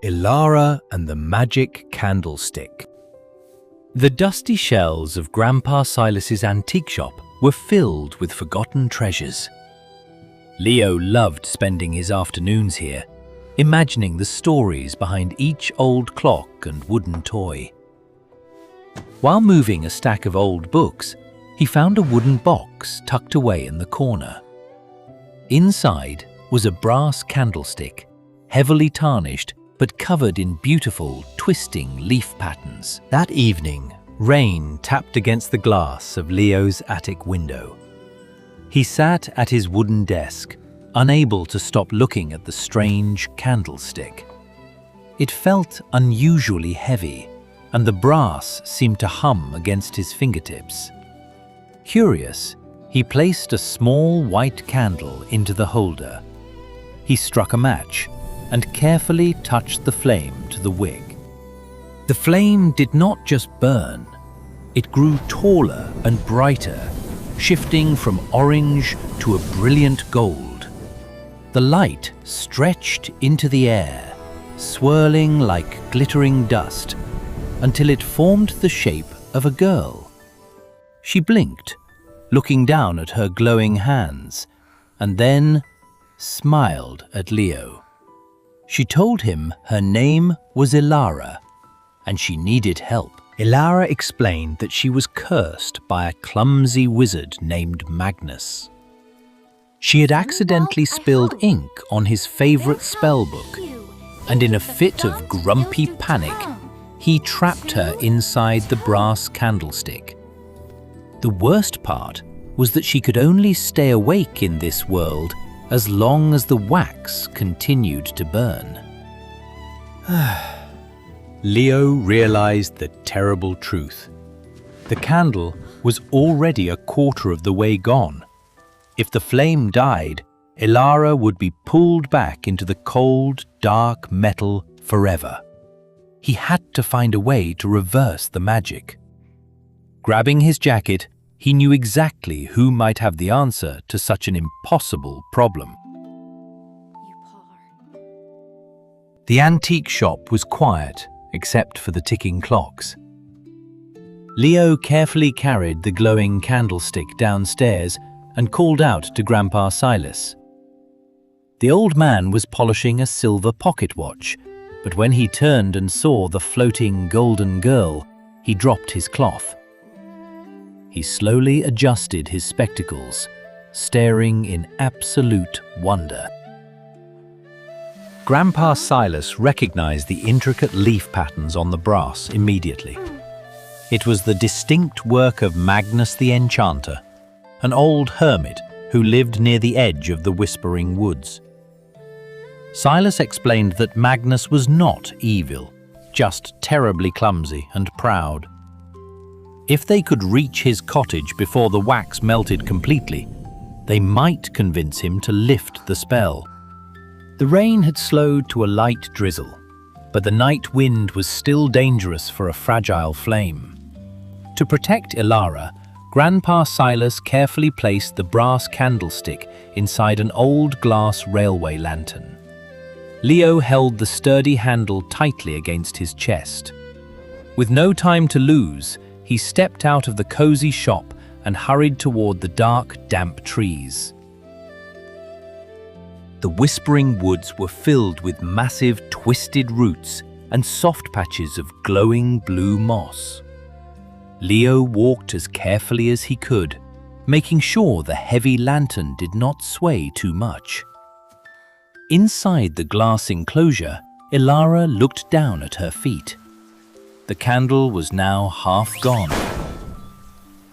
Elara and the Magic Candlestick. The dusty shelves of Grandpa Silas's antique shop were filled with forgotten treasures. Leo loved spending his afternoons here, imagining the stories behind each old clock and wooden toy. While moving a stack of old books, he found a wooden box tucked away in the corner. Inside was a brass candlestick, heavily tarnished but covered in beautiful, twisting leaf patterns. That evening, rain tapped against the glass of Leo's attic window. He sat at his wooden desk, unable to stop looking at the strange candlestick. It felt unusually heavy, and the brass seemed to hum against his fingertips. Curious, he placed a small white candle into the holder. He struck a match and carefully touched the flame to the wick. The flame did not just burn, it grew taller and brighter, shifting from orange to a brilliant gold. The light stretched into the air, swirling like glittering dust, until it formed the shape of a girl. She blinked, looking down at her glowing hands, and then smiled at Leo. She told him her name was Elara, and she needed help. Elara explained that she was cursed by a clumsy wizard named Magnus. She had accidentally spilled ink on his favorite spellbook, and in a fit of grumpy panic, he trapped her inside the brass candlestick. The worst part was that she could only stay awake in this world as long as the wax continued to burn. Leo realized the terrible truth. The candle was already a quarter of the way gone. If the flame died, Elara would be pulled back into the cold, dark metal forever. He had to find a way to reverse the magic. Grabbing his jacket, he knew exactly who might have the answer to such an impossible problem. The antique shop was quiet, except for the ticking clocks. Leo carefully carried the glowing candlestick downstairs and called out to Grandpa Silas. The old man was polishing a silver pocket watch, but when he turned and saw the floating golden girl, he dropped his cloth. He slowly adjusted his spectacles, staring in absolute wonder. Grandpa Silas recognized the intricate leaf patterns on the brass immediately. It was the distinct work of Magnus the enchanter, an old hermit who lived near the edge of the Whispering Woods. Silas explained that Magnus was not evil, just terribly clumsy and proud. If they could reach his cottage before the wax melted completely, they might convince him to lift the spell. The rain had slowed to a light drizzle, but the night wind was still dangerous for a fragile flame. To protect Elara, Grandpa Silas carefully placed the brass candlestick inside an old glass railway lantern. Leo held the sturdy handle tightly against his chest. With no time to lose, he stepped out of the cozy shop and hurried toward the dark, damp trees. The Whispering Woods were filled with massive, twisted roots and soft patches of glowing blue moss. Leo walked as carefully as he could, making sure the heavy lantern did not sway too much. Inside the glass enclosure, Elara looked down at her feet. The candle was now half gone.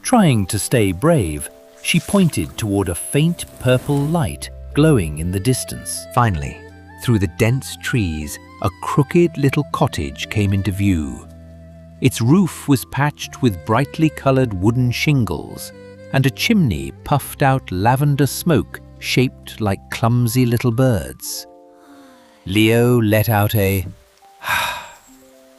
Trying to stay brave, she pointed toward a faint purple light glowing in the distance. Finally, through the dense trees, a crooked little cottage came into view. Its roof was patched with brightly colored wooden shingles, and a chimney puffed out lavender smoke shaped like clumsy little birds. Leo let out a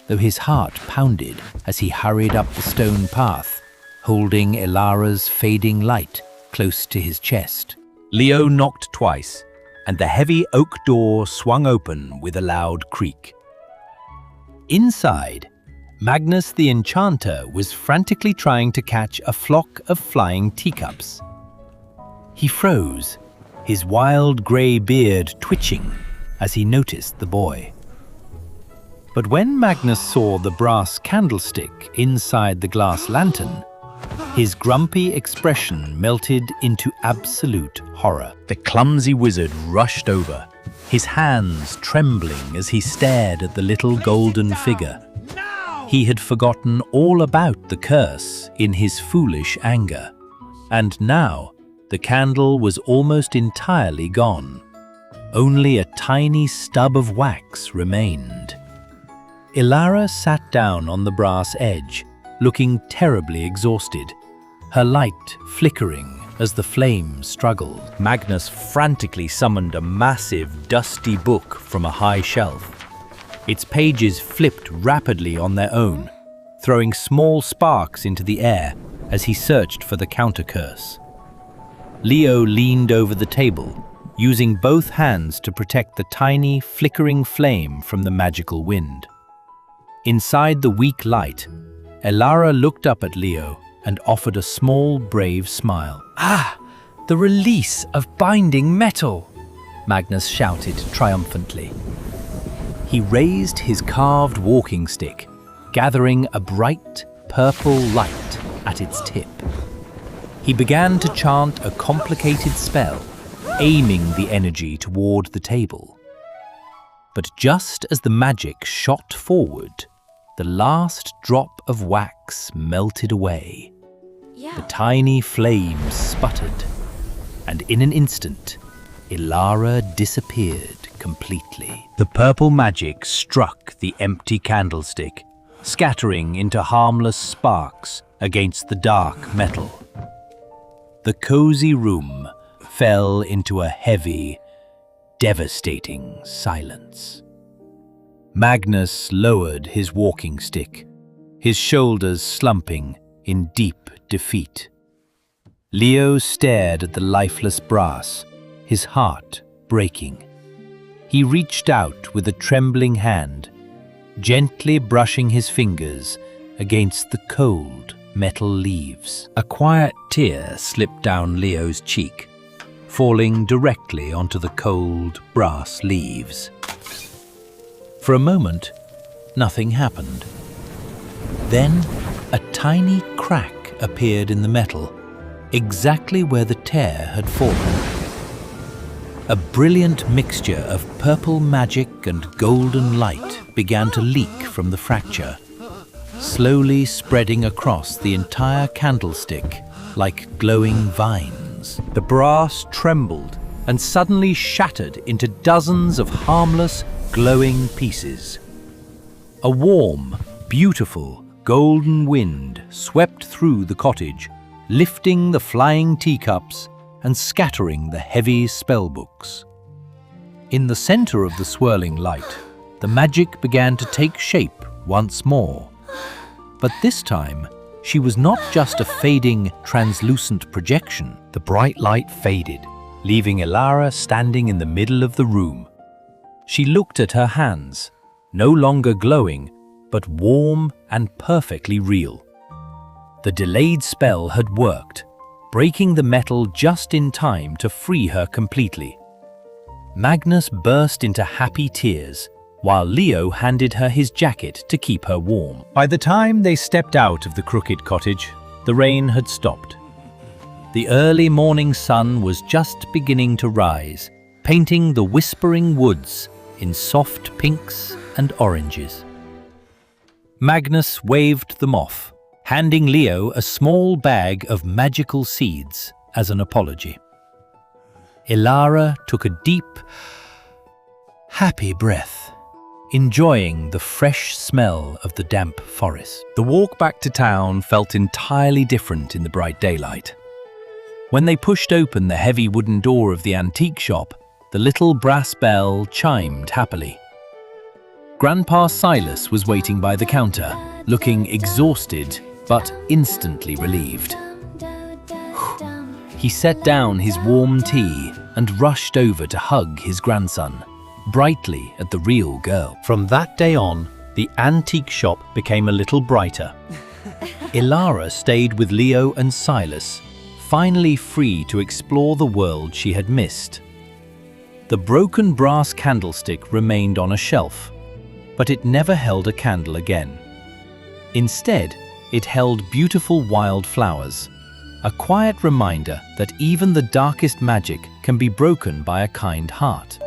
though his heart pounded as he hurried up the stone path, holding Elara's fading light close to his chest. Leo knocked twice, and the heavy oak door swung open with a loud creak. Inside, Magnus the enchanter was frantically trying to catch a flock of flying teacups. He froze, his wild grey beard twitching as he noticed the boy. But when Magnus saw the brass candlestick inside the glass lantern, his grumpy expression melted into absolute horror. The clumsy wizard rushed over, his hands trembling as he stared at the little golden figure. He had forgotten all about the curse in his foolish anger, and now the candle was almost entirely gone. Only a tiny stub of wax remained. Elara sat down on the brass edge, looking terribly exhausted, her light flickering as the flame struggled. Magnus frantically summoned a massive, dusty book from a high shelf. Its pages flipped rapidly on their own, throwing small sparks into the air as he searched for the counter-curse. Leo leaned over the table, using both hands to protect the tiny, flickering flame from the magical wind. Inside the weak light, Elara looked up at Leo and offered a small, brave smile. "Ah, the release of binding metal!" Magnus shouted triumphantly. He raised his carved walking stick, gathering a bright, purple light at its tip. He began to chant a complicated spell, aiming the energy toward the table. But just as the magic shot forward, the last drop of wax melted away. The tiny flames sputtered, and in an instant, Elara disappeared completely. The purple magic struck the empty candlestick, scattering into harmless sparks against the dark metal. The cozy room fell into a heavy, devastating silence. Magnus lowered his walking stick, his shoulders slumping in deep defeat. Leo stared at the lifeless brass, his heart breaking. He reached out with a trembling hand, gently brushing his fingers against the cold metal leaves. A quiet tear slipped down Leo's cheek, falling directly onto the cold brass leaves. For a moment, nothing happened. Then, a tiny crack appeared in the metal, exactly where the tear had fallen. A brilliant mixture of purple magic and golden light began to leak from the fracture, slowly spreading across the entire candlestick like glowing vines. The brass trembled and suddenly shattered into dozens of harmless, glowing pieces. A warm, beautiful, golden wind swept through the cottage, lifting the flying teacups and scattering the heavy spellbooks. In the center of the swirling light, the magic began to take shape once more. But this time, she was not just a fading, translucent projection. The bright light faded, leaving Elara standing in the middle of the room. She looked at her hands, no longer glowing, but warm and perfectly real. The delayed spell had worked, breaking the metal just in time to free her completely. Magnus burst into happy tears, while Leo handed her his jacket to keep her warm. By the time they stepped out of the crooked cottage, the rain had stopped. The early morning sun was just beginning to rise, painting the whispering woods in soft pinks and oranges. Magnus waved them off, handing Leo a small bag of magical seeds as an apology. Elara took a deep, happy breath, enjoying the fresh smell of the damp forest. The walk back to town felt entirely different in the bright daylight. When they pushed open the heavy wooden door of the antique shop, the little brass bell chimed happily. Grandpa Silas was waiting by the counter, looking exhausted but instantly relieved. He set down his warm tea and rushed over to hug his grandson, brightly at the real girl. From that day on, the antique shop became a little brighter. Elara stayed with Leo and Silas, finally free to explore the world she had missed. The broken brass candlestick remained on a shelf, but it never held a candle again. Instead, it held beautiful wild flowers, a quiet reminder that even the darkest magic can be broken by a kind heart.